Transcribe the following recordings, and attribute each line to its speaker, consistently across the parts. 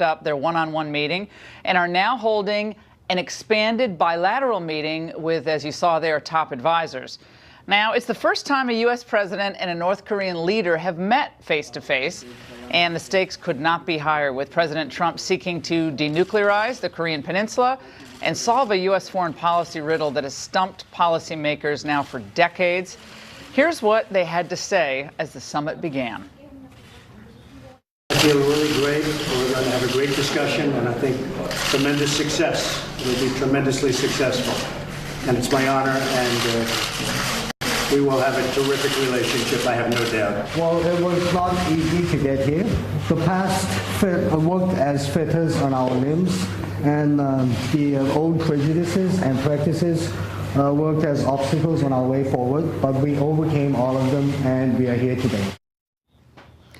Speaker 1: up their one-on-one meeting and are now holding an expanded bilateral meeting with, as you saw there, top advisors. Now, it's the first time a U.S. president and a North Korean leader have met face-to-face, and the stakes could not be higher, with President Trump seeking to denuclearize the Korean peninsula and solve a U.S. foreign policy riddle that has stumped policymakers now for decades. Here's what they had to say as the summit began.
Speaker 2: I feel really great. We're going to have a great discussion, and I think tremendous success. We'll be tremendously successful. And it's my honor, and we will have a terrific relationship, I have no doubt.
Speaker 3: Well, it was not easy to get here. The past worked as fetters on our limbs, and the old prejudices and practices worked as obstacles on our way forward, but we overcame all of them, and we are here today.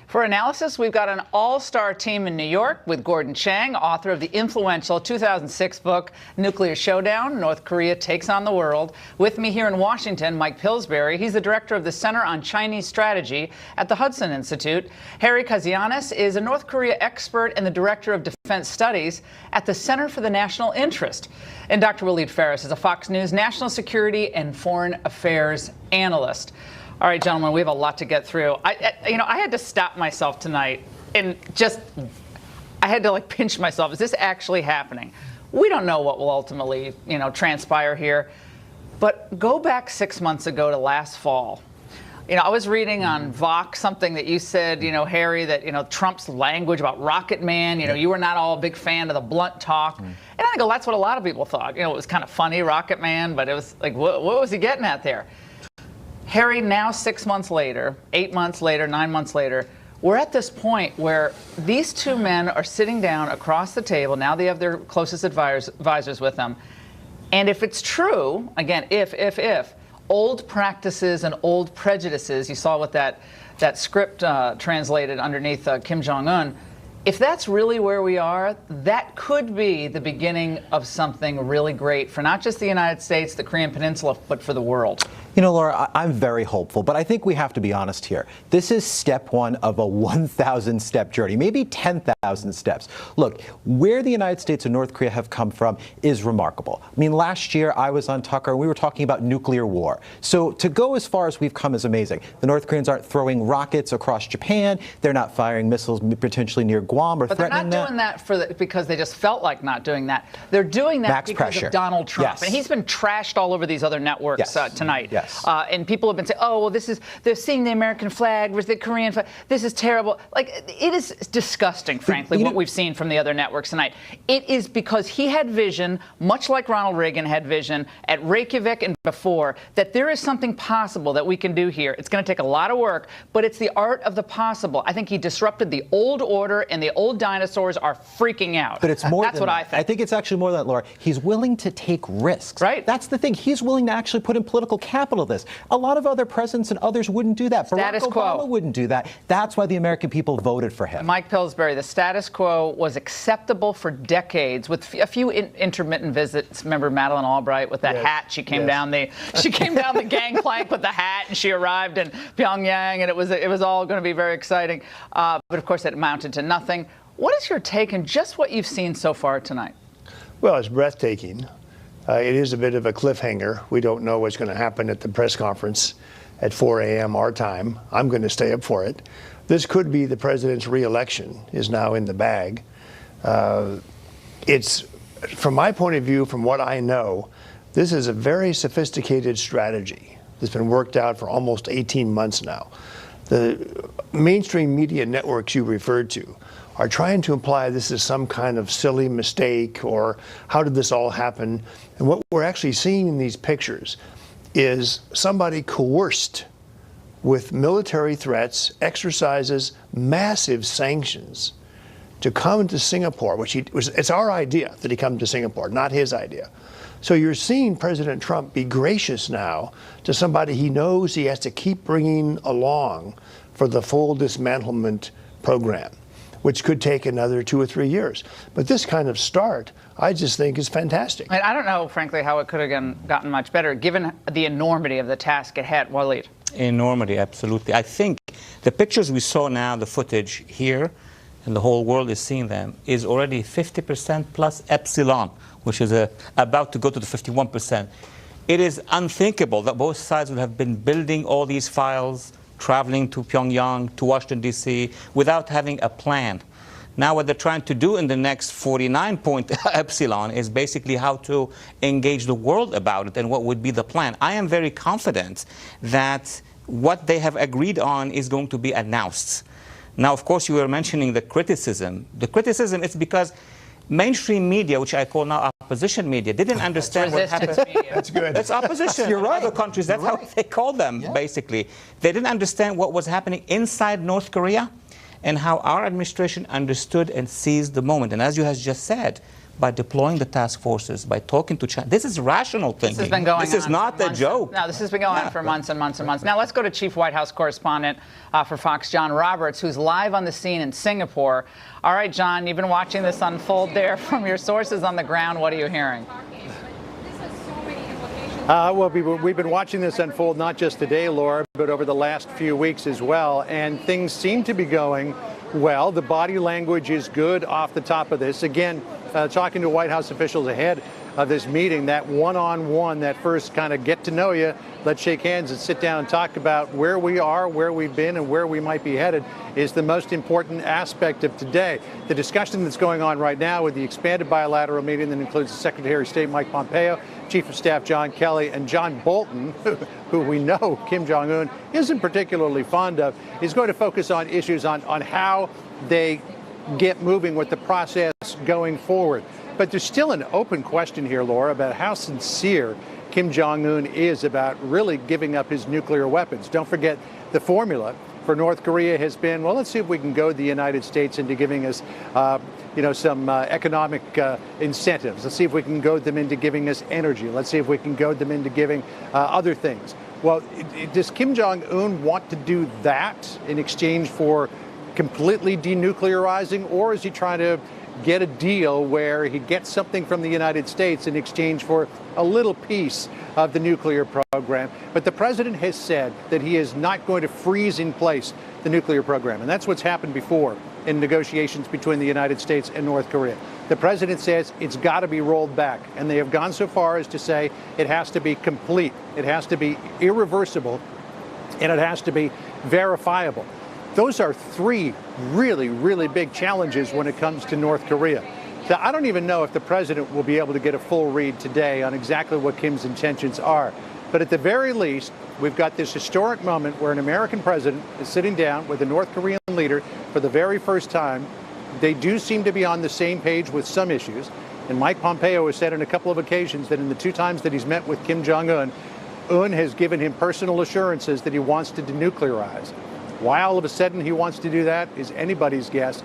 Speaker 1: For analysis, we've got an all-star team in New York with Gordon Chang, author of the influential 2006 book, Nuclear Showdown, North Korea Takes on the World. With me here in Washington, Mike Pillsbury. He's the director of the Center on Chinese Strategy at the Hudson Institute. Harry Kazianis is a North Korea expert and the director of defense studies at the Center for the National Interest. And Dr. Waleed Phares is a Fox News national security and foreign affairs analyst. All right, gentlemen, we have a lot to get through. I had to stop myself tonight and I had to pinch myself. Is this actually happening? We don't know what will ultimately, transpire here. But go back 6 months ago to last fall. I was reading on Vox something that you said, Harry, that, Trump's language about Rocket Man, you were not all a big fan of the blunt talk. And I think that's what a lot of people thought. It was kind of funny, Rocket Man, but it was like, what was he getting at there? Harry, now 6 months later, 8 months later, 9 months later, we're at this point where these two men are sitting down across the table. Now they have their closest advisors with them. And if it's true, again, if, old practices and old prejudices, you saw what that script translated underneath Kim Jong-un, if that's really where we are, that could be the beginning of something really great for not just the United States, the Korean Peninsula, but for the world.
Speaker 4: Laura, I'm very hopeful, but I think we have to be honest here. This is step one of a 1,000-step journey, maybe 10,000 steps. Look, where the United States and North Korea have come from is remarkable. Last year I was on Tucker and we were talking about nuclear war. So to go as far as we've come is amazing. The North Koreans aren't throwing rockets across Japan. They're not firing missiles potentially near Guam or threatening that.
Speaker 1: But they're not doing that because they just felt like not doing that. They're doing that because of Donald Trump.
Speaker 4: Yes.
Speaker 1: And he's been trashed all over these other networks tonight.
Speaker 4: Yes.
Speaker 1: And people have been saying, oh, well, they're seeing the American flag versus the Korean flag. This is terrible. It is disgusting, frankly, what we've seen from the other networks tonight. It is because he had vision, much like Ronald Reagan had vision at Reykjavik and before, that there is something possible that we can do here. It's going to take a lot of work, but it's the art of the possible. I think he disrupted the old order, and the old dinosaurs are freaking out.
Speaker 4: But it's more
Speaker 1: That's
Speaker 4: than
Speaker 1: what
Speaker 4: that.
Speaker 1: I think.
Speaker 4: I think it's actually more than that, Laura. He's willing to take risks.
Speaker 1: Right.
Speaker 4: That's the thing. He's willing to actually put in political capital this. A lot of other presidents and others wouldn't do that.
Speaker 1: Status
Speaker 4: Barack Obama
Speaker 1: quo.
Speaker 4: Wouldn't do that. That's why the American people voted for him.
Speaker 1: Mike Pillsbury, the status quo was acceptable for decades, with a few intermittent visits. Remember Madeleine Albright with that hat? She came down the gangplank with the hat, and she arrived in Pyongyang, and it was all going to be very exciting. But of course, it amounted to nothing. What is your take on just what you've seen so far tonight?
Speaker 2: Well, it's breathtaking. It is a bit of a cliffhanger. We don't know what's going to happen at the press conference at 4 a.m. our time. I'm going to stay up for it. This could be the president's re-election is now in the bag. It's, from my point of view, from what I know, this is a very sophisticated strategy that's been worked out for almost 18 months now. The mainstream media networks you referred to are trying to imply this is some kind of silly mistake or how did this all happen? And what we're actually seeing in these pictures is somebody coerced with military threats, exercises massive sanctions to come to Singapore, it's our idea that he come to Singapore, not his idea. So you're seeing President Trump be gracious now to somebody he knows he has to keep bringing along for the full dismantlement program, which could take another 2 or 3 years. But this kind of start, I just think, is fantastic.
Speaker 1: I don't know, frankly, how it could have gotten much better, given the enormity of the task ahead. Waleed.
Speaker 5: Enormity, absolutely. I think the pictures we saw now, the footage here, and the whole world is seeing them, is already 50% plus epsilon, which is about to go to the 51%. It is unthinkable that both sides would have been building all these files, traveling to Pyongyang, to Washington, D.C., without having a plan. Now what they're trying to do in the next 49-point epsilon is basically how to engage the world about it and what would be the plan. I am very confident that what they have agreed on is going to be announced. Now, of course, you were mentioning the criticism. The criticism is because mainstream media, which I call now opposition media, didn't understand what happened.
Speaker 2: That's good.
Speaker 5: It's opposition.
Speaker 4: You're right.
Speaker 5: Other countries, that's how they call them, basically. They didn't understand what was happening inside North Korea and how our administration understood and seized the moment. And as you have just said, by deploying the task forces, by talking to China, this is rational thinking.
Speaker 1: This has been going on.
Speaker 5: This is not a joke.
Speaker 1: No, this has been going on for months and months and months. Now let's go to Chief White House Correspondent for Fox, John Roberts, who's live on the scene in Singapore. All right, John, you've been watching this unfold there from your sources on the ground. What are you hearing?
Speaker 6: Well, we've been watching this unfold not just today, Laura, but over the last few weeks as well, and things seem to be going well. The body language is good off the top of this. Again, talking to White House officials ahead of this meeting, that one-on-one, that first kind of get to know you, let's shake hands and sit down and talk about where we are, where we've been, and where we might be headed is the most important aspect of today. The discussion that's going on right now with the expanded bilateral meeting that includes Secretary of State Mike Pompeo, Chief of Staff John Kelly, and John Bolton, who we know Kim Jong-un isn't particularly fond of, is going to focus on issues on how they get moving with the process going forward. But there's still an open question here, Laura, about how sincere Kim Jong-un is about really giving up his nuclear weapons. Don't forget, the formula for North Korea has been, well, let's see if we can goad the United States into giving us, some economic incentives. Let's see if we can goad them into giving us energy. Let's see if we can goad them into giving other things. Well, does Kim Jong-un want to do that in exchange for completely denuclearizing, or is he trying to get a deal where he gets something from the United States in exchange for a little piece of the nuclear program? But the president has said that he is not going to freeze in place the nuclear program. And that's what's happened before in negotiations between the United States and North Korea. The president says it's got to be rolled back. And they have gone so far as to say it has to be complete. It has to be irreversible. And it has to be verifiable. Those are three really, really big challenges when it comes to North Korea. So I don't even know if the president will be able to get a full read today on exactly what Kim's intentions are. But at the very least, we've got this historic moment where an American president is sitting down with a North Korean leader for the very first time. They do seem to be on the same page with some issues. And Mike Pompeo has said on a couple of occasions that in the two times that he's met with Kim Jong-un, Un has given him personal assurances that he wants to denuclearize. Why all of a sudden he wants to do that is anybody's guess.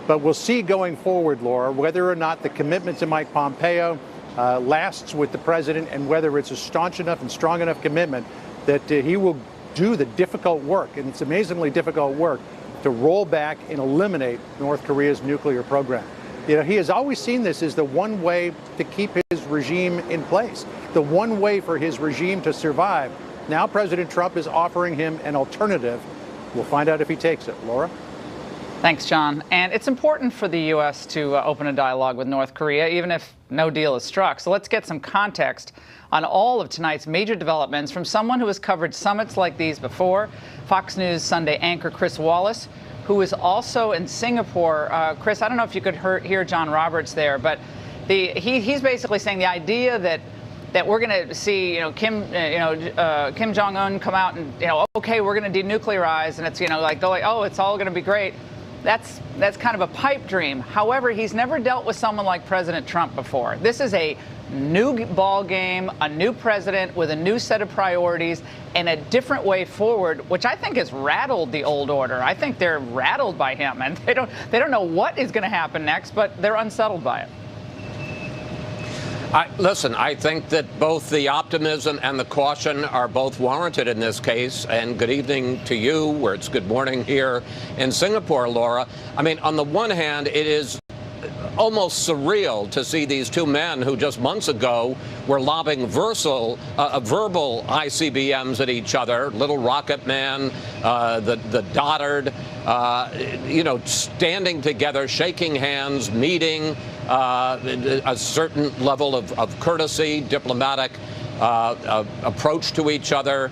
Speaker 6: But we'll see going forward, Laura, whether or not the commitment to Mike Pompeo lasts with the president and whether it's a staunch enough and strong enough commitment that he will do the difficult work, and it's amazingly difficult work, to roll back and eliminate North Korea's nuclear program. You know, he has always seen this as the one way to keep his regime in place, the one way for his regime to survive. Now President Trump is offering him an alternative. We'll find out if he takes it. Laura?
Speaker 1: Thanks, John. And it's important for the U.S. to open a dialogue with North Korea, even if no deal is struck. So let's get some context on all of tonight's major developments from someone who has covered summits like these before, Fox News Sunday anchor Chris Wallace, who is also in Singapore. Chris, I don't know if you could hear John Roberts there, but he's basically saying the idea that we're going to see, Kim Jong-un come out and, okay, we're going to denuclearize, and it's, oh, it's all going to be great. That's kind of a pipe dream. However, he's never dealt with someone like President Trump before. This is a new ball game, a new president with a new set of priorities and a different way forward, which I think has rattled the old order. I think they're rattled by him, and they don't know what is going to happen next, but they're unsettled by it.
Speaker 7: Listen, I think that both the optimism and the caution are both warranted in this case. And good evening to you, where it's good morning here in Singapore, Laura. I mean, on the one hand, it is almost surreal to see these two men who just months ago were lobbing verbal ICBMs at each other, Little Rocket Man, the Goddard, standing together, shaking hands, meeting, a certain level of courtesy, diplomatic approach to each other.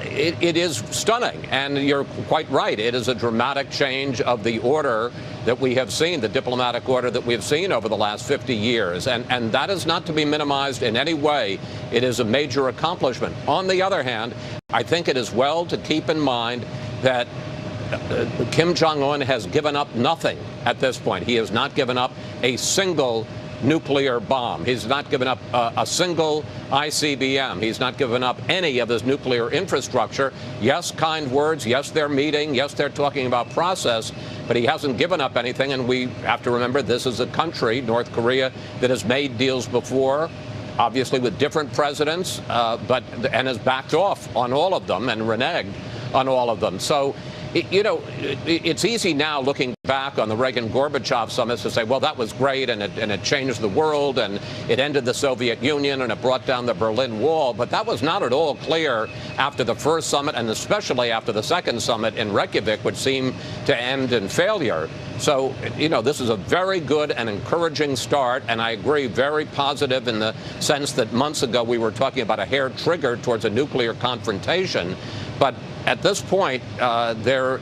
Speaker 7: It is stunning, and you're quite right. It is a dramatic change of the order that we have seen, the diplomatic order that we have seen over the last 50 years, and that is not to be minimized in any way. It is a major accomplishment. On the other hand, I think it is well to keep in mind that Kim Jong-un has given up nothing at this point. He has not given up a single nuclear bomb. He's not given up a single ICBM. He's not given up any of his nuclear infrastructure. Yes, kind words. Yes, they're meeting. Yes, they're talking about process. But he hasn't given up anything. And we have to remember this is a country, North Korea, that has made deals before, obviously with different presidents, and has backed off on all of them and reneged on all of them. So, it's easy now looking back on the Reagan-Gorbachev summits to say, well, that was great, and it changed the world, and it ended the Soviet Union, and it brought down the Berlin Wall. But that was not at all clear after the first summit, and especially after the second summit in Reykjavik, which seemed to end in failure. So, this is a very good and encouraging start, and I agree, very positive in the sense that months ago we were talking about a hair trigger towards a nuclear confrontation. But at this point, there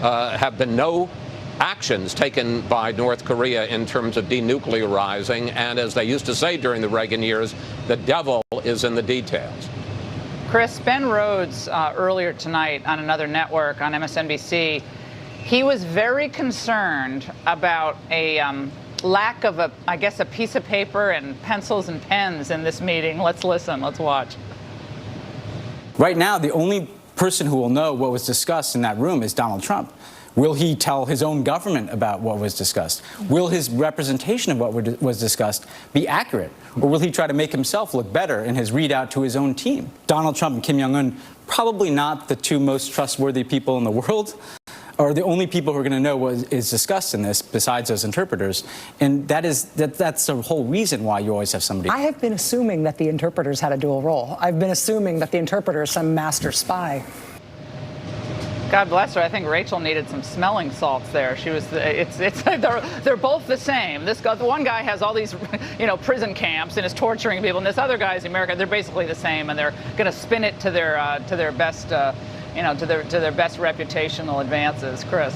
Speaker 7: have been no actions taken by North Korea in terms of denuclearizing. And as they used to say during the Reagan years, the devil is in the details.
Speaker 1: Chris, Ben Rhodes earlier tonight on another network on MSNBC, he was very concerned about a lack of, I guess, a piece of paper and pencils and pens in this meeting. Let's listen. Let's watch.
Speaker 8: Right now, the only person who will know what was discussed in that room is Donald Trump. Will he tell his own government about what was discussed? Will his representation of what was discussed be accurate? Or will he try to make himself look better in his readout to his own team? Donald Trump and Kim Jong-un, probably not the two most trustworthy people in the world, are the only people who are going to know what is discussed in this besides those interpreters. And that's the whole reason why you always have somebody.
Speaker 9: I have been assuming that the interpreters had a dual role. I've been assuming that the interpreter is some master spy.
Speaker 1: God bless her. I think Rachel needed some smelling salts there. She was. They're both the same. The one guy has all these, prison camps and is torturing people, and this other guy's in America. They're basically the same, and they're going to spin it to their best. To their best reputational advances. Chris.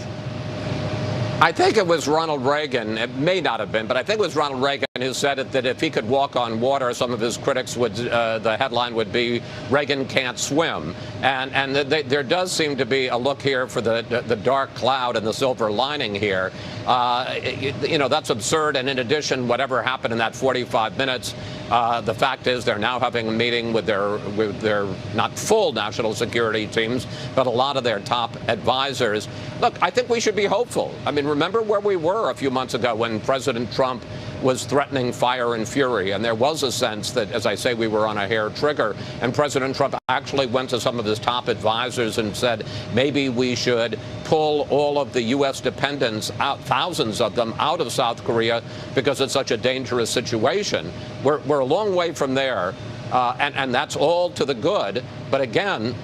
Speaker 7: I think it was Ronald Reagan. It may not have been, but I think it was Ronald Reagan who said that if he could walk on water, some of his critics would, the headline would be, Reagan can't swim. And there does seem to be a look here for the dark cloud and the silver lining here. That's absurd. And in addition, whatever happened in that 45 minutes, the fact is they're now having a meeting with their not full national security teams, but a lot of their top advisors. Look, I think we should be hopeful. I mean, remember where we were a few months ago when President Trump was threatening fire and fury, and there was a sense that, as I say, we were on a hair trigger, and President Trump actually went to some of his top advisors and said, maybe we should pull all of the U.S. dependents out, thousands of them, out of South Korea because it's such a dangerous situation. We're a long way from there. And that's all to the good. But again,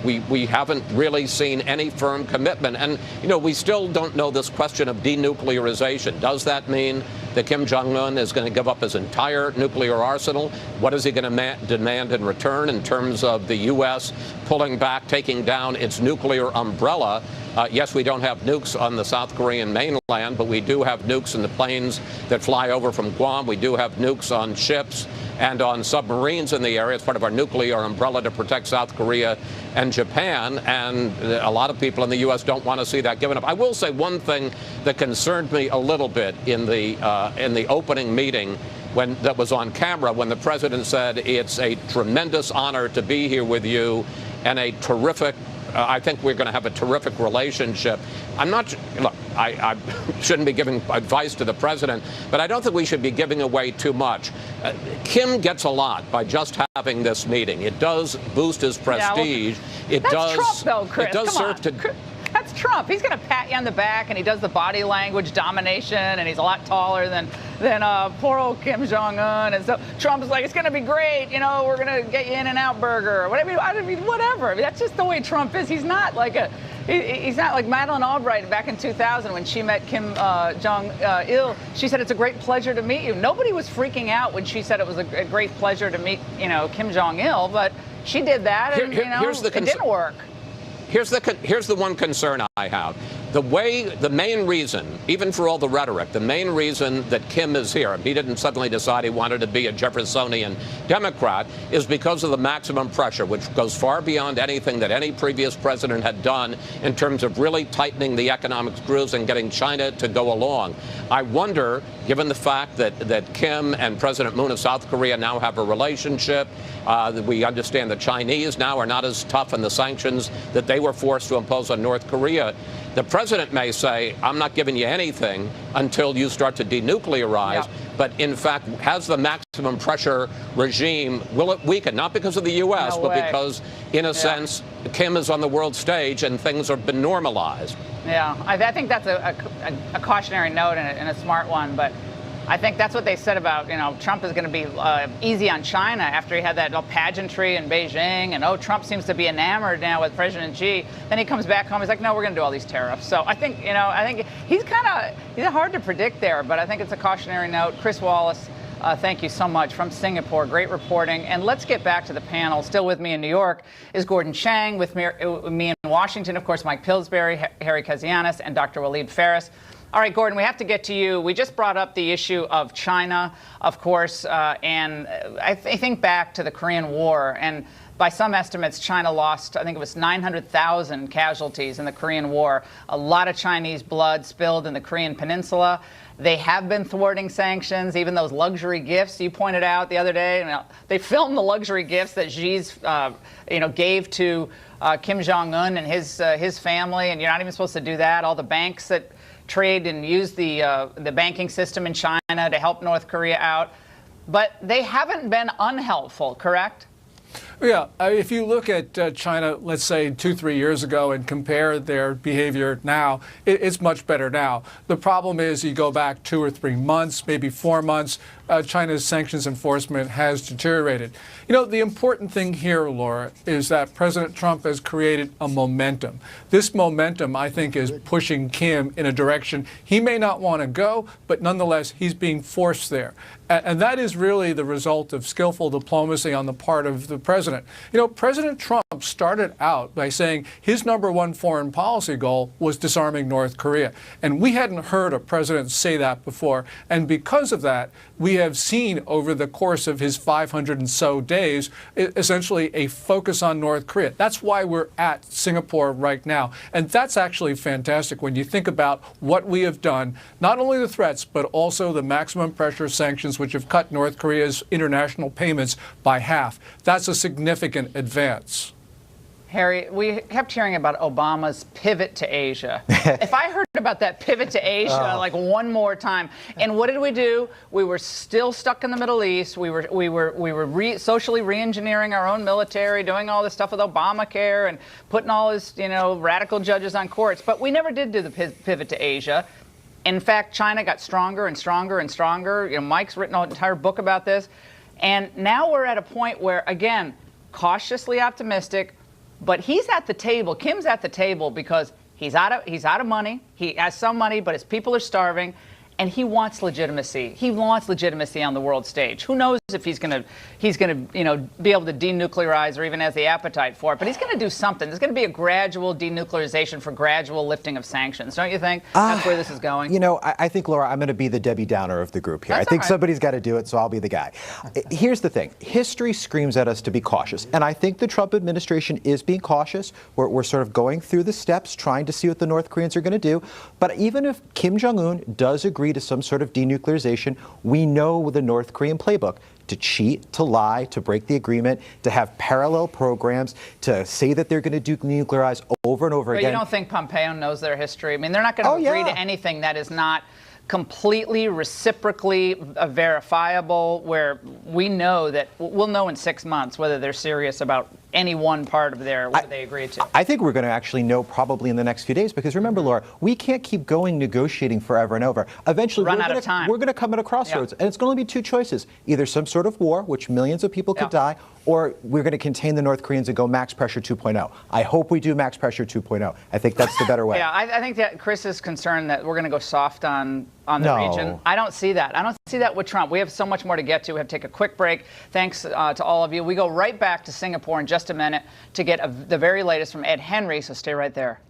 Speaker 7: we haven't really seen any firm commitment. And, we still don't know this question of denuclearization. Does that mean that Kim Jong-un is going to give up his entire nuclear arsenal? What is he going to demand in return in terms of the U.S. pulling back, taking down its nuclear umbrella? Yes, we don't have nukes on the South Korean mainland, but we do have nukes in the planes that fly over from Guam. We do have nukes on ships and on submarines in the area. It's part of our nuclear umbrella to protect South Korea and Japan. And a lot of people in the U.S. don't want to see that given up. I will say one thing that concerned me a little bit in the opening meeting that was on camera when the president said it's a tremendous honor to be here with you and a terrific I think we're going to have a terrific relationship. Look, I shouldn't be giving advice to the president, but I don't think we should be giving away too much. Kim gets a lot by just having this meeting. It does boost his prestige.
Speaker 1: That's Trump, though, Chris.
Speaker 7: It does serve to.
Speaker 1: That's Trump. He's going to pat you on the back, and he does the body language domination, and he's a lot taller than poor old Kim Jong-un. And so Trump's like, it's going to be great. You know, we're going to get you In-N-Out Burger or whatever. I mean, whatever. I mean, that's just the way Trump is. He's not like he's not like Madeleine Albright back in 2000 when she met Kim Jong-il. She said, it's a great pleasure to meet you. Nobody was freaking out when she said it was a great pleasure to meet, Kim Jong-il, but she did that, and, it didn't work.
Speaker 7: Here's the one concern I have. The main reason, even for all the rhetoric, the main reason that Kim is here, he didn't suddenly decide he wanted to be a Jeffersonian Democrat, is because of the maximum pressure, which goes far beyond anything that any previous president had done in terms of really tightening the economic screws and getting China to go along. I wonder, given the fact that Kim and President Moon of South Korea now have a relationship, we understand the Chinese now are not as tough in the sanctions that they were forced to impose on North Korea. The president may say, I'm not giving you anything until you start to denuclearize. Yeah. But in fact, has the maximum pressure regime, will it weaken? Not because of the U.S., but because, in a sense, Kim is on the world stage and things have been normalized.
Speaker 1: Yeah, I think that's a cautionary note and a smart one. But I think that's what they said about, Trump is going to be easy on China after he had that pageantry in Beijing. And, Trump seems to be enamored now with President Xi. Then he comes back home. He's like, no, we're going to do all these tariffs. So I think, he's he's hard to predict there. But I think it's a cautionary note. Chris Wallace, thank you so much from Singapore. Great reporting. And let's get back to the panel. Still with me in New York is Gordon Chang. With me in Washington, of course, Mike Pillsbury, Harry Kazianis, and Dr. Waleed Phares. All right, Gordon, we have to get to you. We just brought up the issue of China, of course, and I think back to the Korean War. And by some estimates, China lost, I think it was 900,000 casualties in the Korean War. A lot of Chinese blood spilled in the Korean Peninsula. They have been thwarting sanctions, even those luxury gifts you pointed out the other day. They filmed the luxury gifts that Xi's, gave to Kim Jong-un and his family, and you're not even supposed to do that. All the banks that trade and use the banking system in China to help North Korea out. But they haven't been unhelpful, correct?
Speaker 10: Yeah, if you look at China, let's say 2-3 years ago, and compare their behavior now, it's much better now. The problem is you go back 2 or 3 months, maybe 4 months, China's sanctions enforcement has deteriorated. The important thing here, Laura, is that President Trump has created a momentum. This momentum, I think, is pushing Kim in a direction he may not want to go, but nonetheless, he's being forced there. And that is really the result of skillful diplomacy on the part of the president. President Trump started out by saying his #1 foreign policy goal was disarming North Korea. And we hadn't heard a president say that before. And because of that, we have seen over the course of his 500 and so days, essentially a focus on North Korea. That's why we're at Singapore right now. And that's actually fantastic when you think about what we have done, not only the threats, but also the maximum pressure sanctions, which have cut North Korea's international payments by half. That's a significant advance.
Speaker 1: Harry, we kept hearing about Obama's pivot to Asia. If I heard about that pivot to Asia like one more time, and what did we do? We were still stuck in the Middle East. We were socially re-engineering our own military, doing all this stuff with Obamacare and putting all this, radical judges on courts. But we never did do the pivot to Asia. In fact, China got stronger and stronger and stronger. Mike's written an entire book about this. And now we're at a point where, again, cautiously optimistic, but he's at the table. Kim's at the table because he's out of money. He has some money, but his people are starving. And he wants legitimacy. He wants legitimacy on the world stage. Who knows if he's gonna be able to denuclearize or even has the appetite for it. But he's going to do something. There's going to be a gradual denuclearization for gradual lifting of sanctions. Don't you think that's where this is going?
Speaker 4: I think, Laura, I'm going to be the Debbie Downer of the group here.
Speaker 1: That's
Speaker 4: I think
Speaker 1: right.
Speaker 4: Somebody's got to do it, so I'll be the guy. Here's the thing. History screams at us to be cautious. And I think the Trump administration is being cautious. We're sort of going through the steps, trying to see what the North Koreans are going to do. But even if Kim Jong-un does agree to some sort of denuclearization, we know the North Korean playbook: to cheat, to lie, to break the agreement, to have parallel programs, to say that they're going to denuclearize over and over again.
Speaker 1: But you don't think Pompeo knows their history? I mean, they're not going to agree to anything that is not completely reciprocally verifiable, where we know that we'll know in 6 months whether they're serious about any one part of what they agreed to?
Speaker 4: I think we're going to actually know probably in the next few days, because remember, Laura, we can't keep going negotiating forever and over. Eventually,
Speaker 1: Run out of time.
Speaker 4: We're going to come at a crossroads, and it's going to be two choices: either some sort of war, which millions of people could die, or we're going to contain the North Koreans and go max pressure 2.0. I hope we do max pressure 2.0. I think that's the better way.
Speaker 1: Yeah, I think that Chris is concerned that we're going to go soft on the region. I don't see that. I don't see that with Trump. We have so much more to get to. We have to take a quick break. Thanks to all of you. We go right back to Singapore in just a minute to get the very latest from Ed Henry, so stay right there.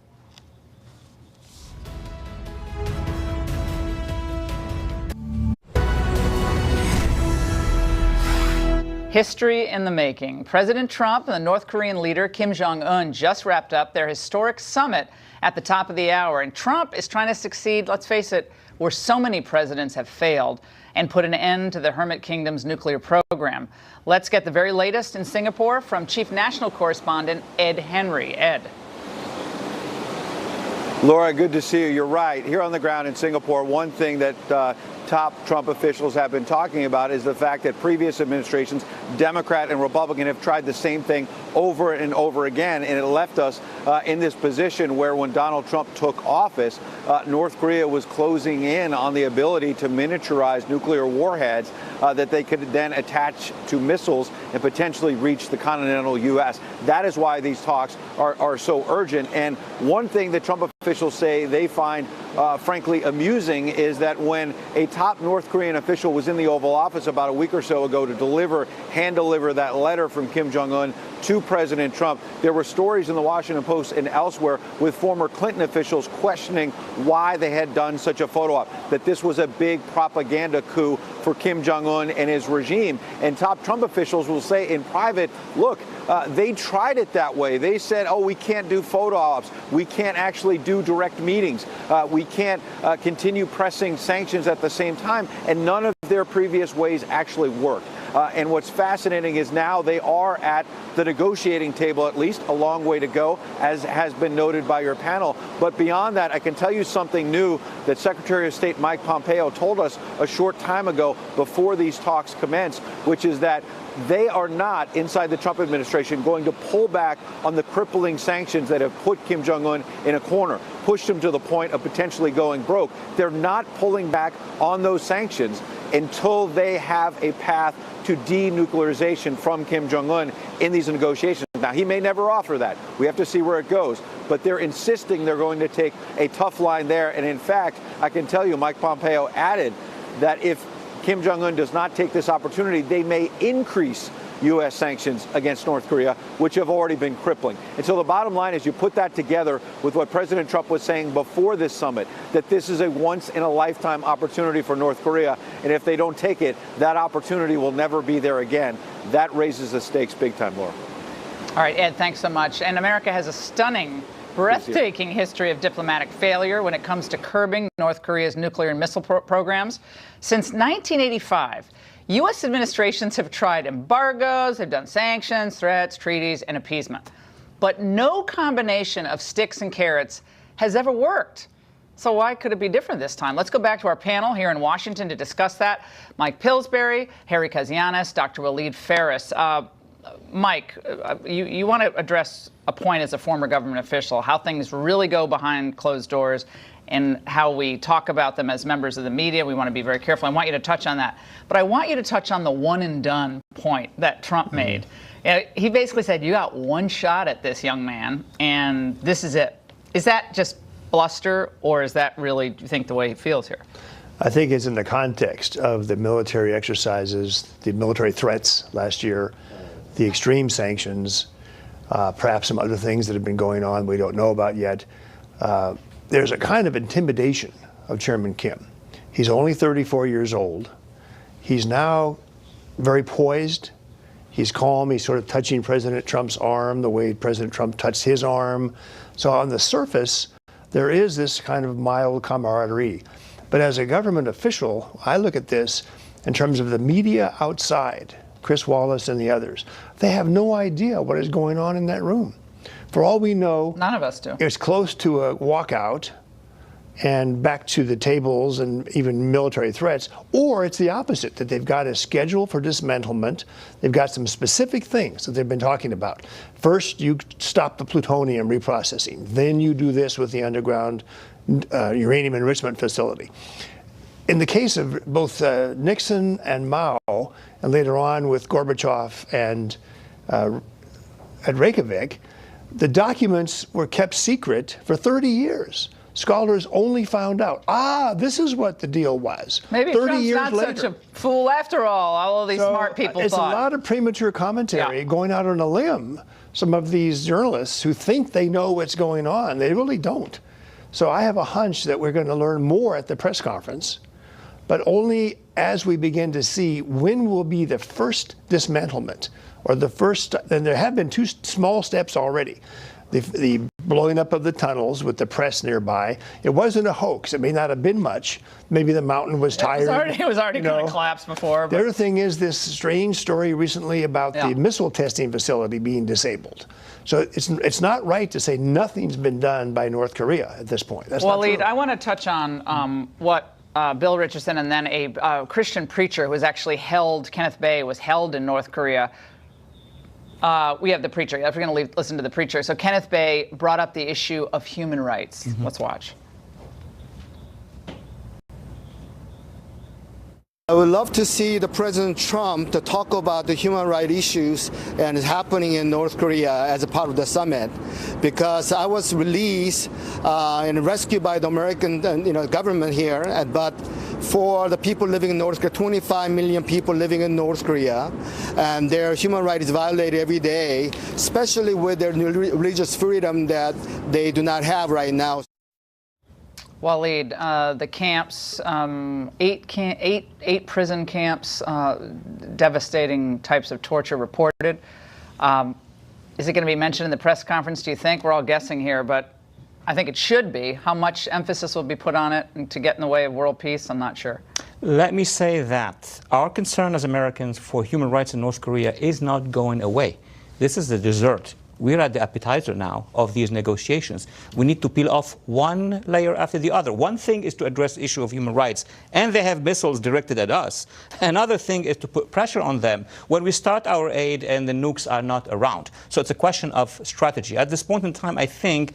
Speaker 1: History in the making. President Trump and the North Korean leader Kim Jong-un just wrapped up their historic summit at the top of the hour. And Trump is trying to succeed, let's face it, where so many presidents have failed, and put an end to the Hermit Kingdom's nuclear program. Let's get the very latest in Singapore from Chief National Correspondent Ed Henry. Ed.
Speaker 11: Laura, good to see you. You're right. Here on the ground in Singapore, one thing that top Trump officials have been talking about is the fact that previous administrations, Democrat and Republican, have tried the same thing over and over again, and it left us in this position where when Donald Trump took office, North Korea was closing in on the ability to miniaturize nuclear warheads that they could then attach to missiles and potentially reach the continental U.S. That is why these talks are so urgent. And one thing that Trump officials say they find frankly amusing is that when a top North Korean official was in the Oval Office about a week or so ago to hand deliver that letter from Kim Jong-un to President Trump, there were stories in the Washington Post and elsewhere with former Clinton officials questioning why they had done such a photo op, that this was a big propaganda coup for Kim Jong-un and his regime. And top Trump officials will say in private, look, they tried it that way. They said, oh, we can't do photo ops. We can't actually do direct meetings. We can't continue pressing sanctions at the same time. And none of their previous ways actually worked. And what's fascinating is now they are at the negotiating table, at least a long way to go, as has been noted by your panel. But beyond that, I can tell you something new that Secretary of State Mike Pompeo told us a short time ago before these talks commenced, which is that they are not, inside the Trump administration, going to pull back on the crippling sanctions that have put Kim Jong-un in a corner, pushed him to the point of potentially going broke. They're not pulling back on those sanctions until they have a path to denuclearization from Kim Jong-un in these negotiations. Now, he may never offer that. We have to see where it goes. But they're insisting they're going to take a tough line there. And in fact, I can tell you, Mike Pompeo added that if Kim Jong-un does not take this opportunity, they may increase U.S. sanctions against North Korea, which have already been crippling. And so the bottom line is you put that together with what President Trump was saying before this summit, that this is a once-in-a-lifetime opportunity for North Korea. And if they don't take it, that opportunity will never be there again. That raises the stakes big time, Laura.
Speaker 1: All right, Ed, thanks so much. And America has a stunning, breathtaking history of diplomatic failure when it comes to curbing North Korea's nuclear and missile programs. Since 1985, U.S. administrations have tried embargoes, they've done sanctions, threats, treaties, and appeasement. But no combination of sticks and carrots has ever worked. So why could it be different this time? Let's go back to our panel here in Washington to discuss that. Mike Pillsbury, Harry Kazianis, Dr. Waleed Ferris. Mike, you want to address a point as a former government official, how things really go behind closed doors and how we talk about them as members of the media. We want to be very careful. I want you to touch on that. But I want you to touch on the one and done point that Trump made. He basically said, you got one shot at this, young man, and this is it. Is that just bluster, or is that really, do you think, the way he feels here?
Speaker 2: I think it's in the context of the military exercises, the military threats last year, the extreme sanctions, perhaps some other things that have been going on we don't know about yet. There's a kind of intimidation of Chairman Kim. He's only 34 years old. He's now very poised. He's calm. He's sort of touching President Trump's arm the way President Trump touched his arm. So on the surface, there is this kind of mild camaraderie. But as a government official, I look at this in terms of the media outside, Chris Wallace and the others. They have no idea what is going on in that room. For all we know,
Speaker 1: none of us do.
Speaker 2: It's close to a walkout. and back to the tables and even military threats, or it's the opposite, that they've got a schedule for dismantlement. They've got some specific things that they've been talking about. First, you stop the plutonium reprocessing. Then you do this with the underground uranium enrichment facility. In the case of both Nixon and Mao, and later on with Gorbachev and at Reykjavik, the documents were kept secret for 30 years. Scholars only found out, this is what the deal was.
Speaker 1: Maybe
Speaker 2: 30
Speaker 1: Trump's
Speaker 2: years
Speaker 1: not
Speaker 2: later.
Speaker 1: Such a fool after all of these smart people
Speaker 2: it's
Speaker 1: thought.
Speaker 2: a lot of premature commentary going out on a limb. Some of these journalists who think they know what's going on, they really don't. So I have a hunch that we're going to learn more at the press conference, but only as we begin to see when will be the first dismantlement, or the first, and there have been 2 small steps already. The blowing up of the tunnels with the press nearby. It wasn't a hoax. It may not have been much. Maybe the mountain was tired.
Speaker 1: It was already kind of collapsed before.
Speaker 2: The other thing is this strange story recently about the missile testing facility being disabled. So it's not right to say nothing's been done by North Korea at this point. That's not true.
Speaker 1: Waleed, I want to touch on what Bill Richardson and then a Christian preacher who was actually held, Kenneth Bae, was held in North Korea. We have the preacher. We're going to listen to the preacher. So Kenneth Bae brought up the issue of human rights. Let's watch.
Speaker 12: I would love to see the President Trump to talk about the human rights issues and is happening in North Korea as a part of the summit, because I was released and rescued by the American government here, but for the people living in North Korea, 25 million people living in North Korea, and their human rights is violated every day, especially with their religious freedom that they do not have right now.
Speaker 1: Waleed, the camps, 8 prison camps, devastating types of torture reported. Is it going to be mentioned in the press conference, do you think? We're all guessing here, but I think it should be. How much emphasis will be put on it and to get in the way of world peace? I'm not sure.
Speaker 5: Let me say that our concern as Americans for human rights in North Korea is not going away. This is the dessert. We're at the appetizer now of these negotiations. We need to peel off one layer after the other. One thing is to address the issue of human rights, and they have missiles directed at us. Another thing is to put pressure on them when we start our aid and the nukes are not around. So it's a question of strategy. At this point in time, I think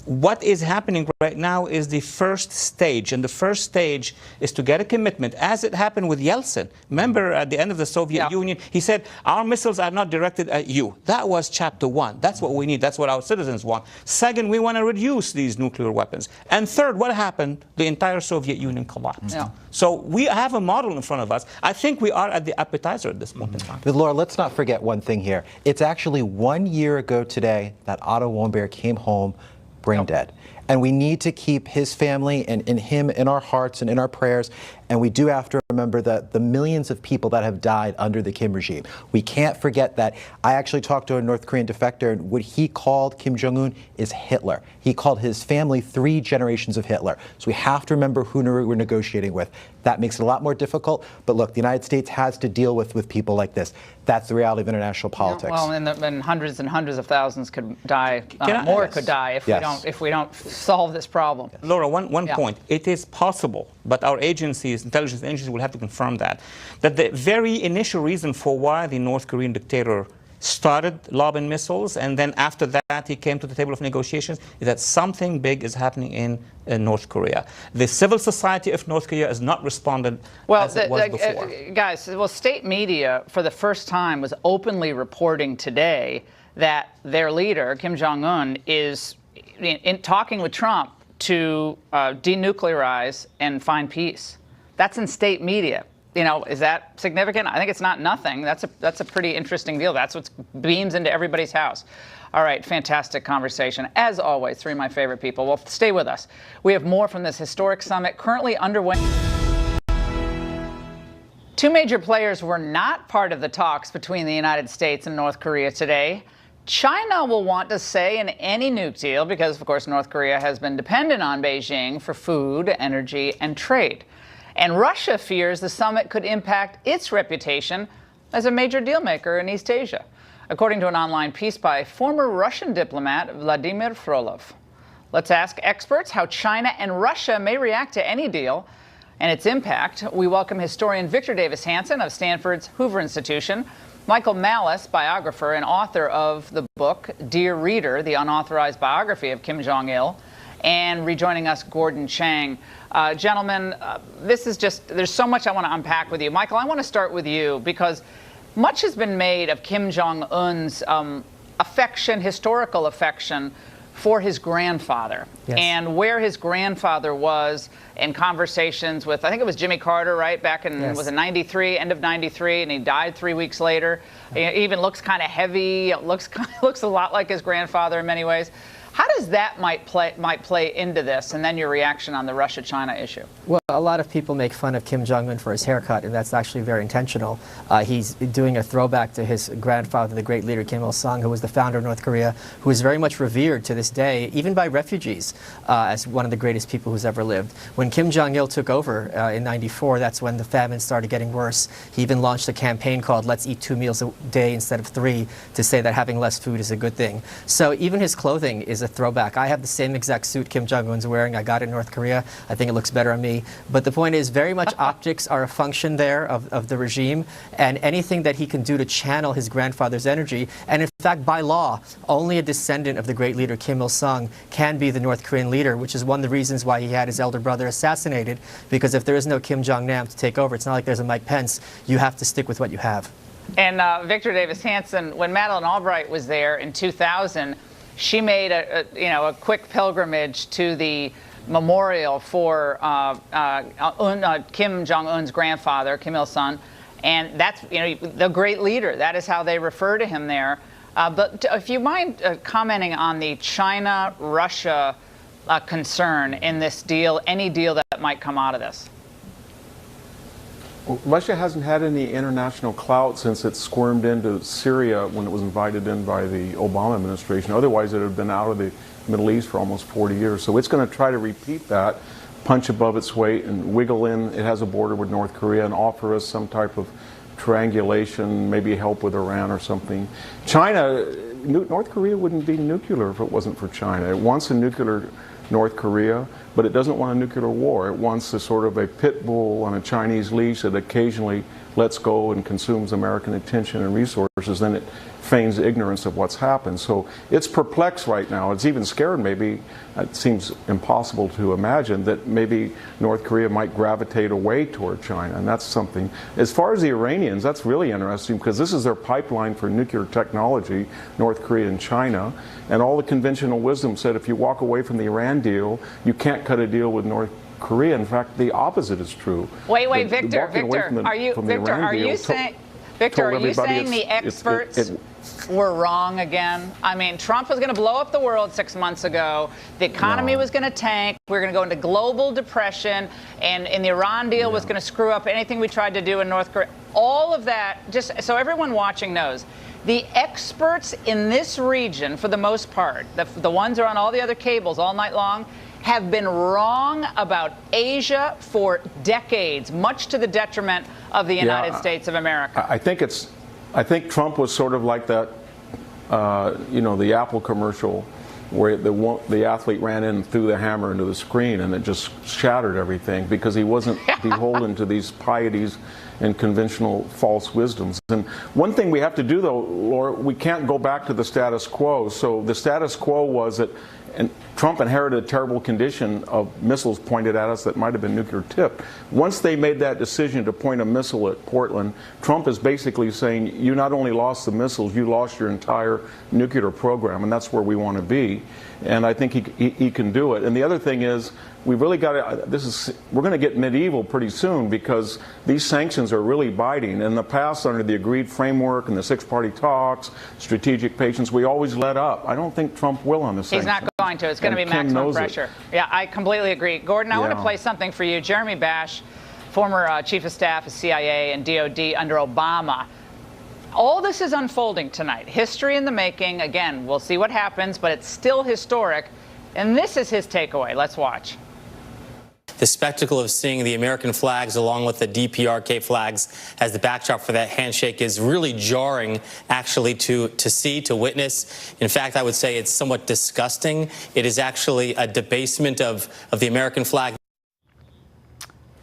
Speaker 5: what is happening right now is the first stage, and the first stage is to get a commitment, as it happened with Yeltsin. Remember, at the end of the Soviet Union, he said, our missiles are not directed at you. That was chapter 1. That's what we need. That's what our citizens want. Second, we want to reduce these nuclear weapons. And third, what happened? The entire Soviet Union collapsed. So we have a model in front of us. I think we are at the appetizer at this point in time.
Speaker 4: But Laura, let's not forget one thing here. It's actually 1 year ago today that Otto Warmbier came home brain dead. And we need to keep his family and him in our hearts and in our prayers. And we do have to remember the millions of people that have died under the Kim regime. We can't forget that. I actually talked to a North Korean defector, and what he called Kim Jong-un is Hitler. He called his family 3 generations of Hitler. So we have to remember who we're negotiating with. That makes it a lot more difficult. But look, the United States has to deal with people like this. That's the reality of international politics.
Speaker 1: Well, and hundreds and hundreds of thousands could die. More could die if we don't solve this problem.
Speaker 5: Laura, one point. It is possible, but our agencies, intelligence agencies, will have to confirm that the very initial reason for why the North Korean dictator started lobbing missiles, and then after that he came to the table of negotiations, is that something big is happening in North Korea. The civil society of North Korea has not responded as it was before.
Speaker 1: Guys, state media for the first time was openly reporting today that their leader, Kim Jong-un, is in talking with Trump to denuclearize and find peace. That's in state media. Is that significant? I think it's not nothing. That's a pretty interesting deal. That's what beams into everybody's house. All right, fantastic conversation. As always, 3 of my favorite people. Well, stay with us. We have more from this historic summit currently underway. 2 major players were not part of the talks between the United States and North Korea today. China will want to say in any nuke deal because, of course, North Korea has been dependent on Beijing for food, energy, and trade. And Russia fears the summit could impact its reputation as a major dealmaker in East Asia, according to an online piece by former Russian diplomat Vladimir Frolov. Let's ask experts how China and Russia may react to any deal and its impact. We welcome historian Victor Davis Hanson of Stanford's Hoover Institution, Michael Malice, biographer and author of the book Dear Reader, the unauthorized biography of Kim Jong-il, and rejoining us, Gordon Chang. Gentlemen, this is just, there's so much I want to unpack with you. Michael, I want to start with you because much has been made of Kim Jong-un's affection, historical affection, for his grandfather, yes, and where his grandfather was in conversations with, I think it was Jimmy Carter, right, back in, yes, was it 93, end of 93, and he died 3 weeks later. He even looks kind of heavy, looks a lot like his grandfather in many ways. How does that might play into this, and then your reaction on the Russia-China issue?
Speaker 13: Well, a lot of people make fun of Kim Jong-un for his haircut, and that's actually very intentional. He's doing a throwback to his grandfather, the great leader Kim Il-sung, who was the founder of North Korea, who is very much revered to this day, even by refugees, as one of the greatest people who's ever lived. When Kim Jong-il took over in '94, that's when the famine started getting worse. He even launched a campaign called Let's Eat 2 Meals a Day instead of 3 to say that having less food is a good thing. So even his clothing is a throwback. I have the same exact suit Kim Jong-un's wearing. I got it in North Korea. I think it looks better on me. But the point is, very much optics are a function there of the regime, and anything that he can do to channel his grandfather's energy. And in fact, by law, only a descendant of the great leader Kim Il-sung can be the North Korean leader, which is one of the reasons why he had his elder brother assassinated, because if there is no Kim Jong-nam to take over, it's not like there's a Mike Pence. You have to stick with what you have. And
Speaker 1: Victor Davis Hanson, when Madeleine Albright was there in 2000, she made a quick pilgrimage to the memorial for Kim Jong-un's grandfather, Kim Il-sung, and that's the great leader. That is how they refer to him there. But if you mind commenting on the China-Russia concern in this deal, any deal that might come out of this.
Speaker 14: Well, Russia hasn't had any international clout since it squirmed into Syria when it was invited in by the Obama administration. Otherwise, it would have been out of the Middle East for almost 40 years. So it's going to try to repeat that, punch above its weight and wiggle in. It has a border with North Korea and offer us some type of triangulation, maybe help with Iran or something. China, North Korea wouldn't be nuclear if it wasn't for China. It wants a nuclear North Korea, but it doesn't want a nuclear war. It wants a sort of a pit bull on a Chinese leash that occasionally lets go and consumes American attention and resources. Then it feigns ignorance of what's happened. So it's perplexed right now. It's even scared maybe. It seems impossible to imagine that maybe North Korea might gravitate away toward China, and that's something. As far as the Iranians, that's really interesting because this is their pipeline for nuclear technology, North Korea and China, and all the conventional wisdom said if you walk away from the Iran deal, you can't cut a deal with North Korea. In fact, the opposite is true.
Speaker 1: Wait, Victor, are you saying the experts were wrong again? I mean, Trump was going to blow up the world 6 months ago. The economy was going to tank. We were going to go into global depression, and the Iran deal was going to screw up anything we tried to do in North Korea. All of that, just so everyone watching knows, the experts in this region, for the most part, the ones who are on all the other cables all night long, have been wrong about Asia for decades, much to the detriment of the United States of America.
Speaker 14: I think Trump was sort of like that, the Apple commercial where the athlete ran in and threw the hammer into the screen and it just shattered everything because he wasn't beholden to these pieties and conventional false wisdoms. And one thing we have to do, though, Laura, we can't go back to the status quo. So the status quo was that and Trump inherited a terrible condition of missiles pointed at us that might have been nuclear tipped. Once they made that decision to point a missile at Portland, Trump is basically saying, you not only lost the missiles, you lost your entire nuclear program, and that's where we want to be. And I think he can do it. And the other thing is, we've really got to, we're going to get medieval pretty soon because these sanctions are really biting. In the past, under the agreed framework and the six-party talks, strategic patience, we always let up. I don't think Trump will on the sanctions.
Speaker 1: He's not going to. It's going to be maximum pressure. Yeah, I completely agree. Gordon, I want to play something for you. Jeremy Bash, former chief of staff of CIA and DOD under Obama. All this is unfolding tonight. History in the making. Again, we'll see what happens, but it's still historic. And this is his takeaway. Let's watch.
Speaker 15: the spectacle of seeing the American flags along with the DPRK flags as the backdrop for that handshake is really jarring, actually, to see, to witness. In fact, I would say it's somewhat disgusting. It is actually a debasement of the American flag.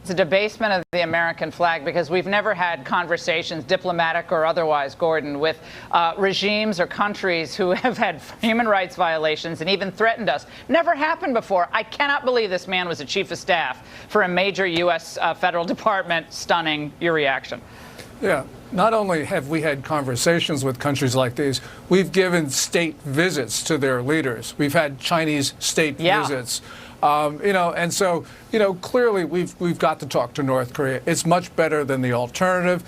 Speaker 1: It's a debasement of the American flag because we've never had conversations, diplomatic or otherwise, Gordon, with regimes or countries who have had human rights violations and even threatened us. Never happened before. I cannot believe this man was a chief of staff for a major U.S. Federal department. Stunning. Your reaction?
Speaker 10: Yeah. Not only have we had conversations with countries like these, we've given state visits to their leaders. We've had Chinese state visits. And so, clearly we've got to talk to North Korea. It's much better than the alternative.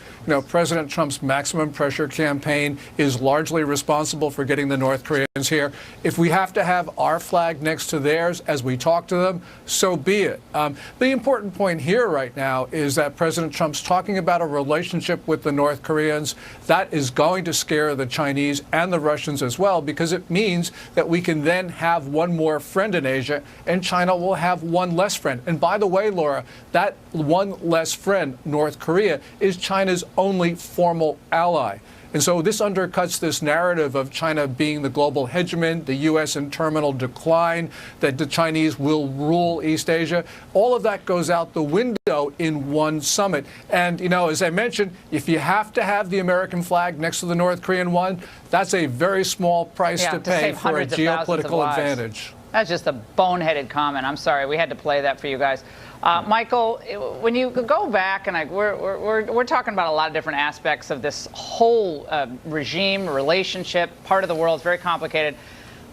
Speaker 10: President Trump's maximum pressure campaign is largely responsible for getting the North Koreans here. If we have to have our flag next to theirs as we talk to them, so be it. The important point here right now is that President Trump's talking about a relationship with the North Koreans. That is going to scare the Chinese and the Russians as well, because it means that we can then have one more friend in Asia, and China will have one less friend. And by the way, Laura, that one less friend, North Korea, is China's only formal ally. And so this undercuts this narrative of China being the global hegemon, the U.S. in terminal decline, that the Chinese will rule East Asia. All of that goes out the window in one summit. And, as I mentioned, if you have to have the American flag next to the North Korean one, that's a very small price to pay for a geopolitical advantage.
Speaker 1: That's just a boneheaded comment. I'm sorry. We had to play that for you guys. Michael, when you go back, and we're talking about a lot of different aspects of this whole regime, relationship, part of the world is very complicated.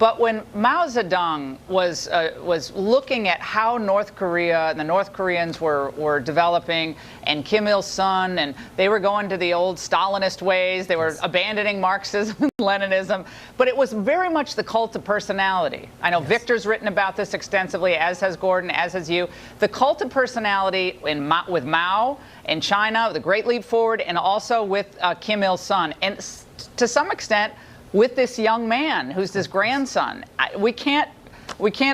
Speaker 1: But when Mao Zedong was looking at how North Korea and the North Koreans were developing, and Kim Il-sung, and they were going to the old Stalinist ways, they were abandoning Marxism and Leninism, but it was very much the cult of personality. I know Victor's written about this extensively, as has Gordon, as has you. The cult of personality with Mao in China, the Great Leap Forward, and also with Kim Il-sung, and to some extent, with this young man who's his grandson. We can't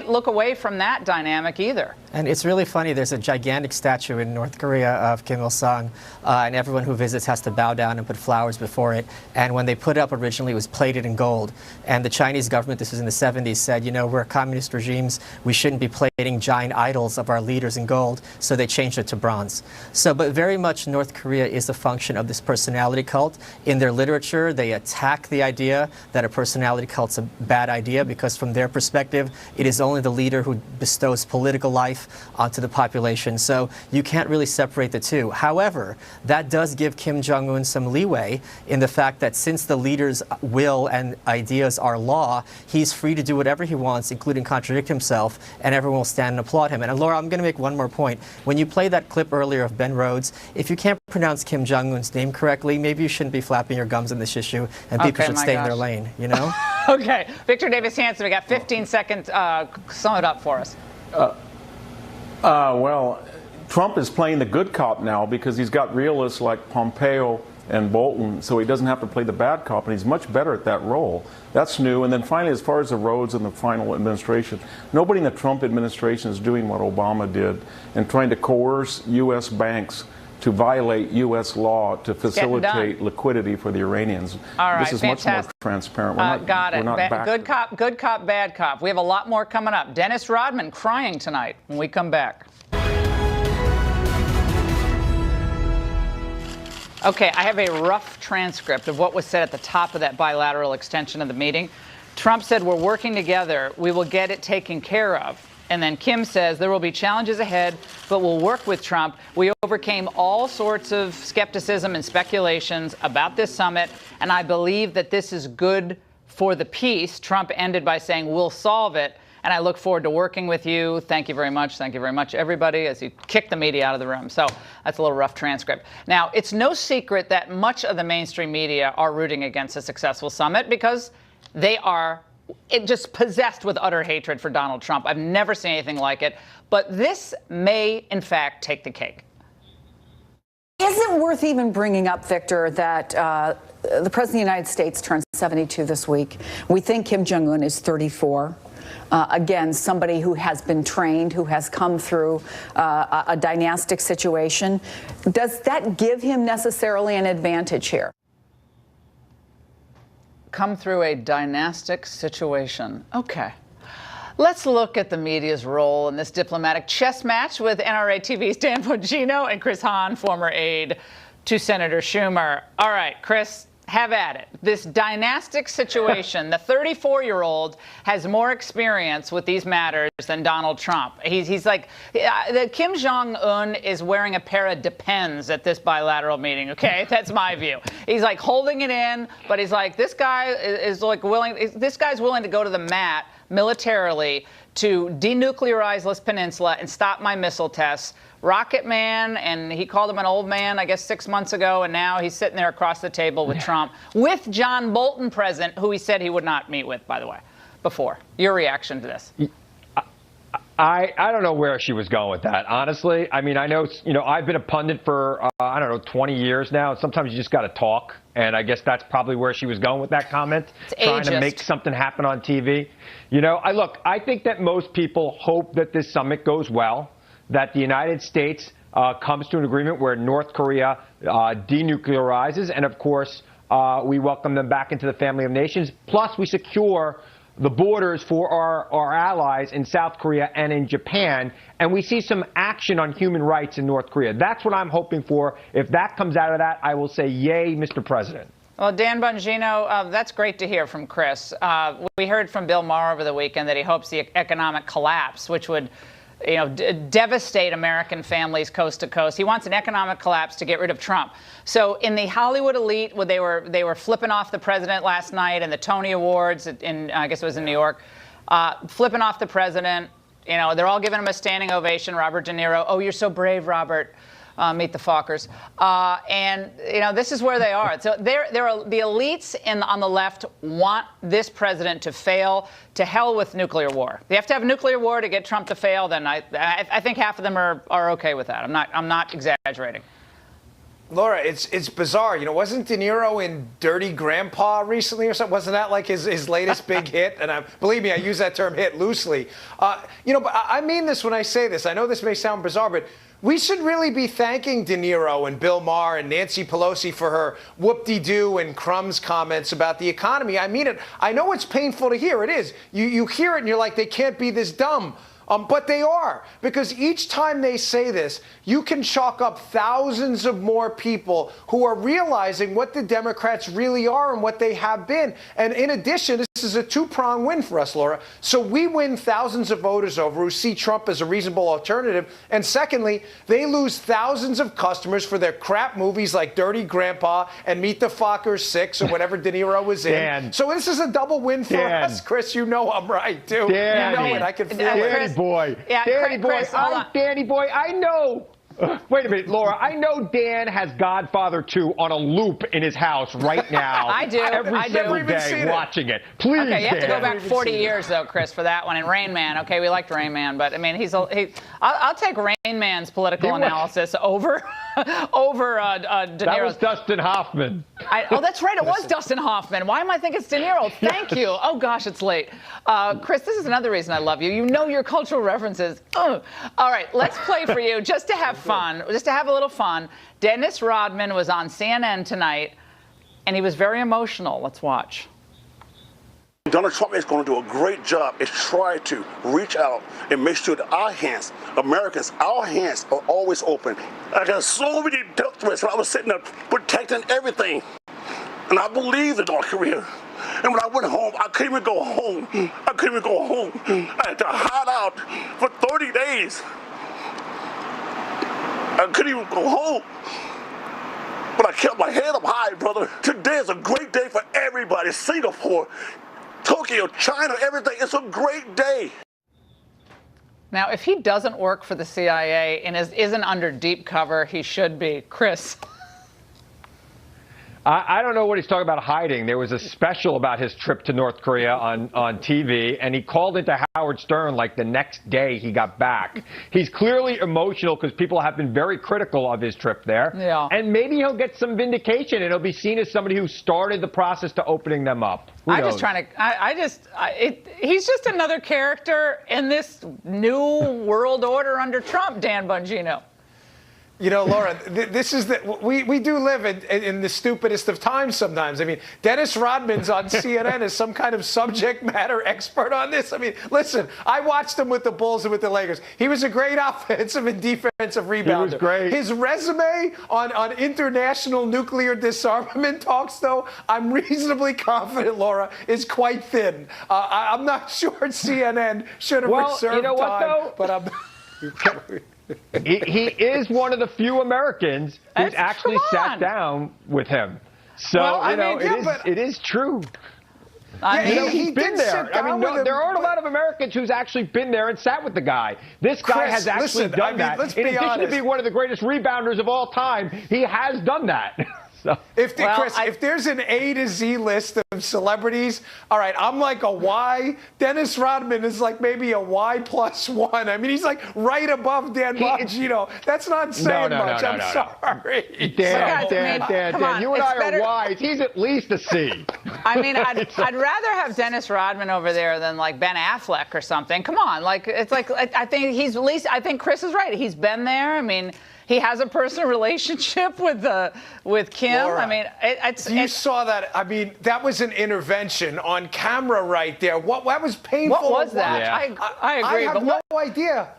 Speaker 1: look away from that dynamic either.
Speaker 13: And it's really funny, there's a gigantic statue in North Korea of Kim Il-sung, and everyone who visits has to bow down and put flowers before it. And when they put it up originally, it was plated in gold. And the Chinese government, this was in the 70s, said, we're communist regimes, we shouldn't be plating giant idols of our leaders in gold, so they changed it to bronze. But very much North Korea is a function of this personality cult. In their literature, they attack the idea that a personality cult's a bad idea, because from their perspective, it is only the leader who bestows political life onto the population. So you can't really separate the two. However, that does give Kim Jong-un some leeway in the fact that since the leader's will and ideas are law, he's free to do whatever he wants, including contradict himself, and everyone will stand and applaud him. And Laura, I'm going to make one more point. When you played that clip earlier of Ben Rhodes, if you can't pronounce Kim Jong-un's name correctly, maybe you shouldn't be flapping your gums in this issue, and people should stay in their lane,
Speaker 1: Okay. Victor Davis Hanson, we got 15 seconds. Sum it up for us.
Speaker 14: Well, Trump is playing the good cop now because he's got realists like Pompeo and Bolton, so he doesn't have to play the bad cop, and he's much better at that role. That's new. And then finally, as far as the roads and the final administration, nobody in the Trump administration is doing what Obama did and trying to coerce U.S. banks to violate U.S. law to facilitate liquidity for the Iranians.
Speaker 1: All right,
Speaker 14: this is much more transparent.
Speaker 1: Got it. Good cop, bad cop. We have a lot more coming up. Dennis Rodman crying tonight when we come back. Okay, I have a rough transcript of what was said at the top of that bilateral extension of the meeting. Trump said, we're working together. We will get it taken care of. And then Kim says there will be challenges ahead, but we'll work with Trump. We overcame all sorts of skepticism and speculations about this summit, and I believe that this is good for the peace. Trump ended by saying, we'll solve it, and I look forward to working with you. Thank you very much. Thank you very much, everybody, as he kicked the media out of the room. So that's a little rough transcript. Now, it's no secret that much of the mainstream media are rooting against a successful summit because they are just possessed with utter hatred for Donald Trump. I've never seen anything like it. But this may, in fact, take the cake.
Speaker 16: Is it worth even bringing up, Victor, that the President of the United States turns 72 this week? We think Kim Jong-un is 34. again, somebody who has been trained, who has come through a dynastic situation. Does that give him necessarily an advantage here?
Speaker 1: Come through a dynastic situation. Okay. Let's look at the media's role in this diplomatic chess match with NRA TV's Dan Bongino and Chris Hahn, former aide to Senator Schumer. All right, Chris, have at it. This dynastic situation, the 34-year-old has more experience with these matters than Donald Trump. He's like, the Kim Jong-un is wearing a pair of Depends at this bilateral meeting, okay? That's my view. He's like holding it in, but he's like, this guy is like this guy's willing to go to the mat militarily to denuclearize this peninsula and stop my missile tests. Rocket Man, and he called him an old man, I guess 6 months ago, and now he's sitting there across the table with Trump, with John Bolton present, who he said he would not meet with, by the way, before. Your reaction to this?
Speaker 17: I don't know where she was going with that, honestly. I mean, I know, I've been a pundit for, 20 years now. And sometimes you just got to talk. And I guess that's probably where she was going with that comment, trying to make something happen on TV. I think that most people hope that this summit goes well, that the United States comes to an agreement where North Korea denuclearizes. And, of course, we welcome them back into the family of nations. Plus, we secure the borders for our allies in South Korea and in Japan, and we see some action on human rights in North Korea. That's what I'm hoping for. If that comes out of that, I will say, yay, Mr. President.
Speaker 1: Well, Dan Bongino, that's great to hear from Chris. We heard from Bill Maher over the weekend that he hopes the economic collapse, which would devastate American families coast to coast. He wants an economic collapse to get rid of Trump. So in the Hollywood elite, they were flipping off the president last night in the Tony Awards in, I guess it was in New York, flipping off the president. They're all giving him a standing ovation. Robert De Niro, oh, you're so brave, Robert. Meet the Fockers. And this is where they are. So the elites on the left want this president to fail. To hell with nuclear war. They have to have a nuclear war to get Trump to fail. Then I think half of them are okay with that. I'm not exaggerating.
Speaker 18: Laura, it's bizarre. Wasn't De Niro in Dirty Grandpa recently or something? Wasn't that like his latest big hit? And believe me, I use that term hit loosely. But I mean this when I say this. I know this may sound bizarre, but we should really be thanking De Niro and Bill Maher and Nancy Pelosi for her whoop-de-doo and crumbs comments about the economy. I mean it. I know it's painful to hear. It is. You hear it and you're like, they can't be this dumb. But they are, because each time they say this, you can chalk up thousands of more people who are realizing what the Democrats really are and what they have been. And in addition, this is a two-pronged win for us, Laura. So we win thousands of voters over who see Trump as a reasonable alternative. And secondly, they lose thousands of customers for their crap movies like Dirty Grandpa and Meet the Fockers 6 or whatever De Niro was in.
Speaker 17: Dan.
Speaker 18: So this is a double win for us, Chris. You know I'm right, too.
Speaker 17: Dan.
Speaker 18: You know it. I can feel it.
Speaker 17: Danny boy.
Speaker 1: Yeah,
Speaker 17: Danny boy.
Speaker 1: Chris,
Speaker 17: Danny boy. I know. Wait a minute, Laura. I know Dan has Godfather 2 on a loop in his house right now.
Speaker 1: I do.
Speaker 17: Every single day watching it. Please,
Speaker 1: okay, you have to
Speaker 17: Dan.
Speaker 1: go back 40 years, though, Chris, for that one. And Rain Man. Okay, we liked Rain Man, but I mean, I'll take Rain Man's political analysis over De Niro.
Speaker 17: That was Dustin Hoffman.
Speaker 1: Oh, that's right. It was Dustin Hoffman. Why am I thinking it's De Niro? Thank you. Oh, gosh, it's late. Chris, this is another reason I love you. You know your cultural references. All right, let's play for you just to have fun, just to have a little fun. Dennis Rodman was on CNN tonight, and he was very emotional. Let's watch.
Speaker 19: Donald Trump is going to do a great job at trying to reach out and make sure that our hands, Americans, our hands are always open. I got so many death threats when I was sitting there protecting everything. And I believed in North Korea. And when I went home, I couldn't even go home. I couldn't even go home. I had to hide out for 30 days. I couldn't even go home. But I kept my head up high, brother. Today is a great day for everybody. Singapore, Tokyo, China, everything. It's a great day.
Speaker 1: Now, if he doesn't work for the CIA and isn't under deep cover, he should be. Chris.
Speaker 17: I don't know what he's talking about hiding. There was a special about his trip to North Korea on TV, and he called into Howard Stern like the next day he got back. He's clearly emotional because people have been very critical of his trip there.
Speaker 1: Yeah.
Speaker 17: And maybe he'll get some vindication, and he'll be seen as somebody who started the process to opening them up.
Speaker 1: I'm just trying to. He's just another character in this new world order under Trump, Dan Bongino.
Speaker 18: You know, Laura, this is we do live in the stupidest of times sometimes. I mean, Dennis Rodman's on CNN as some kind of subject matter expert on this. I mean, listen, I watched him with the Bulls and with the Lakers. He was a great offensive and defensive rebounder.
Speaker 17: He was great.
Speaker 18: His resume on international nuclear disarmament talks, though, I'm reasonably confident, Laura, is quite thin. I'm not sure CNN should have reserved
Speaker 17: you know what,
Speaker 18: time,
Speaker 17: though?
Speaker 18: but I'm...
Speaker 17: He is one of the few Americans who's actually sat down with him. So, it is true. He's been there. There aren't a lot of Americans who's actually been there and sat with the guy. This guy has actually done that. In addition to being one of the greatest rebounders of all time, he has done that. So.
Speaker 18: If there's an A to Z list of celebrities, all right, I'm like a Y. Dennis Rodman is like maybe a Y+1. I mean, he's like right above Dan Bongino. That's not saying much. I'm sorry.
Speaker 17: Dan, you and I are Ys. He's at least a C.
Speaker 1: I mean, I'd rather have Dennis Rodman over there than like Ben Affleck or something. Come on, I think he's at least. I think Chris is right. He's been there. I mean. He has a personal relationship with Kim.
Speaker 18: Laura,
Speaker 1: I mean,
Speaker 18: you saw that. I mean, that was an intervention on camera right there. That was painful.
Speaker 1: What was that?
Speaker 18: Yeah.
Speaker 1: I agree.
Speaker 18: I have no idea.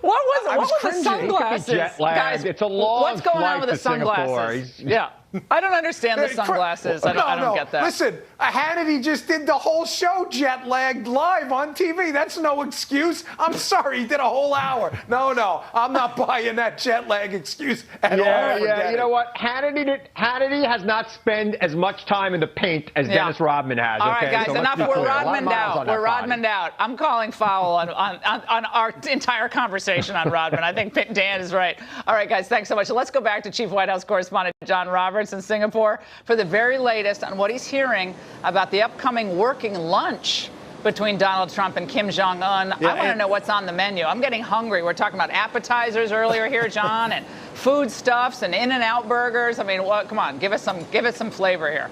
Speaker 1: What was it?
Speaker 18: I
Speaker 1: What was the sunglasses?
Speaker 17: Jet lagged.
Speaker 1: Guys,
Speaker 17: It's a long
Speaker 1: what's going on with the
Speaker 17: Singapore.
Speaker 1: sunglasses? Yeah. I don't understand the sunglasses. I don't get that.
Speaker 18: Listen, Hannity just did the whole show jet lagged live on TV. That's no excuse. I'm sorry, he did a whole hour. No, I'm not buying that jet lag excuse at all.
Speaker 17: Yeah. You know what? Hannity has not spent as much time in the paint as Dennis Rodman has.
Speaker 1: All right, guys,
Speaker 17: so
Speaker 1: enough. We're Rodmaned out. We're Rodmaned out. I'm calling foul on our entire conversation on Rodman. I think Dan is right. All right, guys, thanks so much. So let's go back to Chief White House Correspondent John Roberts in Singapore for the very latest on what he's hearing about the upcoming working lunch between Donald Trump and Kim Jong-un. I want to know what's on the menu. I'm getting hungry. We're talking about appetizers earlier here, John, and foodstuffs and In-N-Out burgers. I mean, come on, give it some flavor here.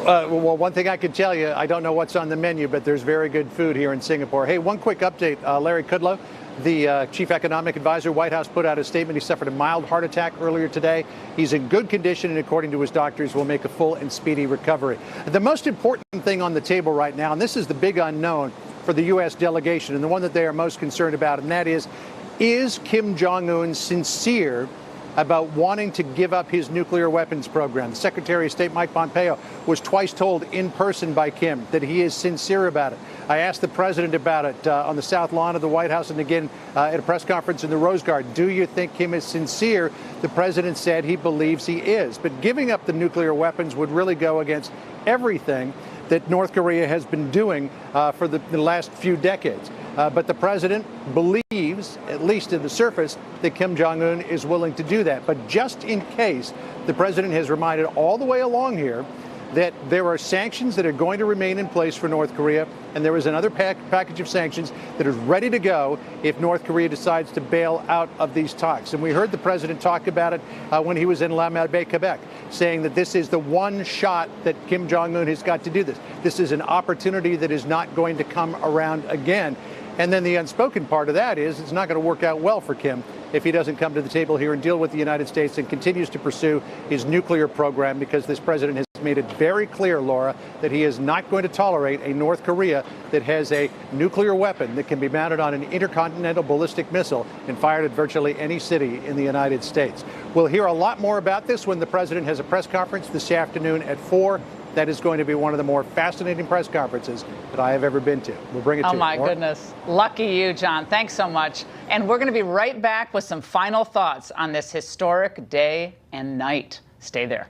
Speaker 6: Well, one thing I can tell you, I don't know what's on the menu, but there's very good food here in Singapore. Hey, one quick update. Larry Kudlow, the chief economic advisor, White House put out a statement. He suffered a mild heart attack earlier today. He's in good condition, and according to his doctors, will make a full and speedy recovery. The most important thing on the table right now, and this is the big unknown for the U.S. delegation, and the one that they are most concerned about, and that is Kim Jong-un sincere about wanting to give up his nuclear weapons program? The Secretary of State, Mike Pompeo, was twice told in person by Kim that he is sincere about it. I asked the president about it on the South Lawn of the White House and again at a press conference in the Rose Garden. Do you think Kim is sincere? The president said he believes he is. But giving up the nuclear weapons would really go against everything that North Korea has been doing for the last few decades. But the president believes, at least in the surface, that Kim Jong-un is willing to do that. But just in case, the president has reminded all the way along here that there are sanctions that are going to remain in place for North Korea, and there is another package of sanctions that is ready to go if North Korea decides to bail out of these talks. And we heard the president talk about it when he was in La Malbaie, Quebec, saying that this is the one shot that Kim Jong-un has got to do this. This is an opportunity that is not going to come around again. And then the unspoken part of that is it's not going to work out well for Kim if he doesn't come to the table here and deal with the United States and continues to pursue his nuclear program, because this president has made it very clear, Laura, that he is not going to tolerate a North Korea that has a nuclear weapon that can be mounted on an intercontinental ballistic missile and fired at virtually any city in the United States. We'll hear a lot more about this when the president has a press conference this afternoon at 4. That is going to be one of the more fascinating press conferences that I have ever been to. We'll bring it to you.
Speaker 1: Oh, my goodness. Lucky you, John. Thanks so much. And we're going to be right back with some final thoughts on this historic day and night. Stay there.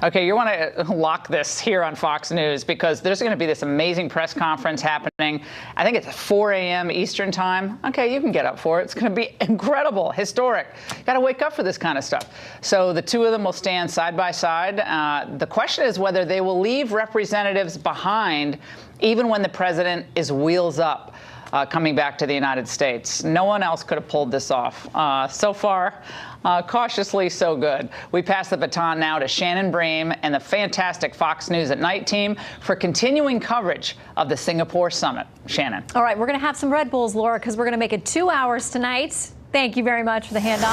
Speaker 1: Okay, you want to lock this here on Fox News because there's going to be this amazing press conference happening. I think it's 4 a.m. Eastern time. Okay, you can get up for it. It's going to be incredible, historic. Got to wake up for this kind of stuff. So the two of them will stand side by side. The question is whether they will leave representatives behind even when the president is wheels up. Coming back to the United States. No one else could have pulled this off. So far, cautiously so good. We pass the baton now to Shannon Bream and the fantastic Fox News at Night team for continuing coverage of the Singapore summit. Shannon.
Speaker 20: All right, we're going to have some Red Bulls, Laura, because we're going to make it 2 hours tonight. Thank you very much for the handoff.